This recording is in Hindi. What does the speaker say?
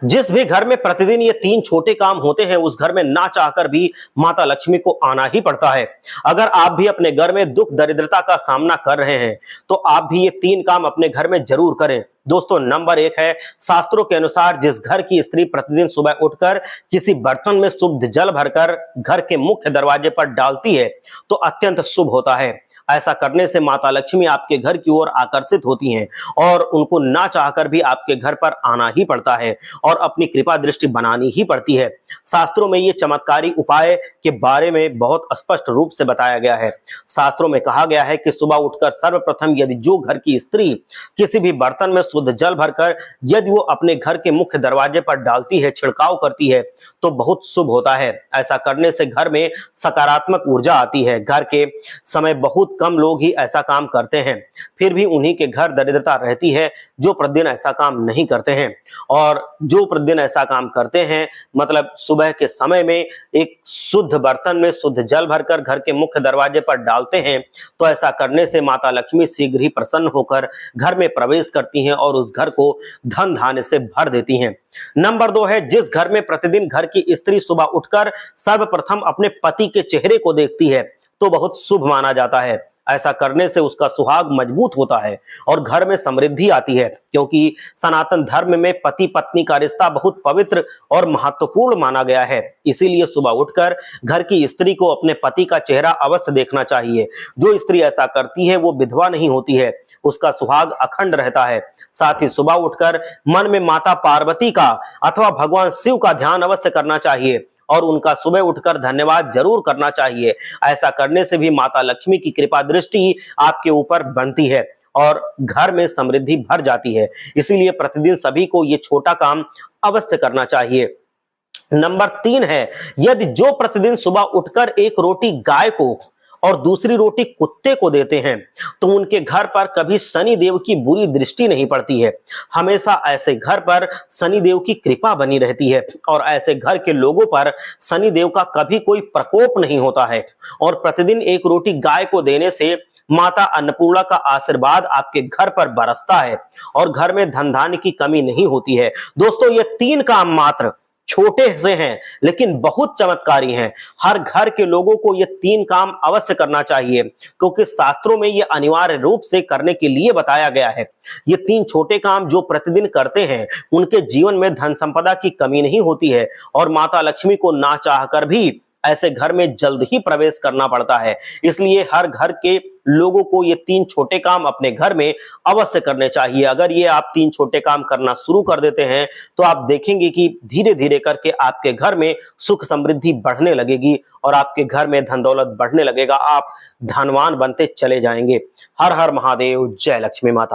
जिस भी घर में प्रतिदिन ये तीन छोटे काम होते हैं उस घर में ना चाहकर भी माता लक्ष्मी को आना ही पड़ता है। अगर आप भी अपने घर में दुख दरिद्रता का सामना कर रहे हैं तो आप भी ये तीन काम अपने घर में जरूर करें। दोस्तों, नंबर 1 है, शास्त्रों के अनुसार जिस घर की स्त्री प्रतिदिन सुबह उठकर किसी बर्तन में शुद्ध जल भरकर घर के मुख्य दरवाजे पर डालती है तो अत्यंत शुभ होता है। ऐसा करने से माता लक्ष्मी आपके घर की ओर आकर्षित होती हैं और उनको ना चाहकर भी आपके घर पर आना ही पड़ता है और अपनी कृपा दृष्टि बनानी ही पड़ती है। शास्त्रों में ये चमत्कारी उपाय के बारे में बहुत स्पष्ट रूप से बताया गया है। शास्त्रों में कहा गया है कि सुबह उठकर सर्वप्रथम यदि जो घर की स्त्री किसी भी बर्तन में शुद्ध जल भरकर यदि वो अपने घर के मुख्य दरवाजे पर डालती है, छिड़काव करती है, तो बहुत शुभ होता है। ऐसा करने से घर में सकारात्मक ऊर्जा आती है। घर के समय बहुत कम लोग ही ऐसा काम करते हैं, फिर भी उन्हीं के घर दरिद्रता रहती है जो प्रतिदिन ऐसा काम नहीं करते हैं। और जो प्रतिदिन ऐसा काम करते हैं, मतलब सुबह के समय में एक शुद्ध बर्तन में शुद्ध जल भरकर घर के मुख्य दरवाजे पर डालते हैं, तो ऐसा करने से माता लक्ष्मी शीघ्र ही प्रसन्न होकर घर में प्रवेश करती हैं और उस घर को धन धान्य से भर देती हैं। नंबर 2 है, जिस घर में प्रतिदिन घर की स्त्री सुबह उठकर सर्वप्रथम अपने पति के चेहरे को देखती है तो बहुत शुभ माना जाता है। ऐसा करने से उसका सुहाग मजबूत होता है और घर में समृद्धि आती है, क्योंकि सनातन धर्म में पति पत्नी का रिश्ता बहुत पवित्र और महत्वपूर्ण माना गया है। इसीलिए सुबह उठकर घर की स्त्री को अपने पति का चेहरा अवश्य देखना चाहिए। जो स्त्री ऐसा करती है वो विधवा नहीं होती है, उसका सुहाग अखंड रहता है। साथ ही सुबह उठकर मन में माता पार्वती का अथवा भगवान शिव का ध्यान अवश्य करना चाहिए और उनका सुबह उठकर धन्यवाद जरूर करना चाहिए। ऐसा करने से भी माता लक्ष्मी की कृपा दृष्टि आपके ऊपर बनती है और घर में समृद्धि भर जाती है। इसीलिए प्रतिदिन सभी को ये छोटा काम अवश्य करना चाहिए। नंबर 3 है, यदि जो प्रतिदिन सुबह उठकर एक रोटी गाय को और दूसरी रोटी कुत्ते को देते हैं तो उनके घर पर कभी शनि देव की बुरी दृष्टि नहीं पड़ती है। हमेशा ऐसे घर पर शनि देव की कृपा बनी रहती है और ऐसे घर के लोगों पर शनि देव का कभी कोई प्रकोप नहीं होता है। और प्रतिदिन एक रोटी गाय को देने से माता अन्नपूर्णा का आशीर्वाद आपके घर पर बरसता है और घर में धन धान्य की कमी नहीं होती है। दोस्तों, ये 3 काम मात्र छोटे से हैं लेकिन बहुत चमत्कारी हैं। हर घर के लोगों को ये 3 काम अवश्य करना चाहिए, क्योंकि शास्त्रों में ये अनिवार्य रूप से करने के लिए बताया गया है। ये 3 छोटे काम जो प्रतिदिन करते हैं उनके जीवन में धन संपदा की कमी नहीं होती है और माता लक्ष्मी को ना चाहकर भी ऐसे घर में जल्द ही प्रवेश करना पड़ता है। इसलिए हर घर के लोगों को ये 3 छोटे काम अपने घर में अवश्य करने चाहिए। अगर ये आप 3 छोटे काम करना शुरू कर देते हैं तो आप देखेंगे कि धीरे धीरे करके आपके घर में सुख समृद्धि बढ़ने लगेगी और आपके घर में धन दौलत बढ़ने लगेगा। आप धनवान बनते चले जाएंगे। हर हर महादेव, जय लक्ष्मी माता।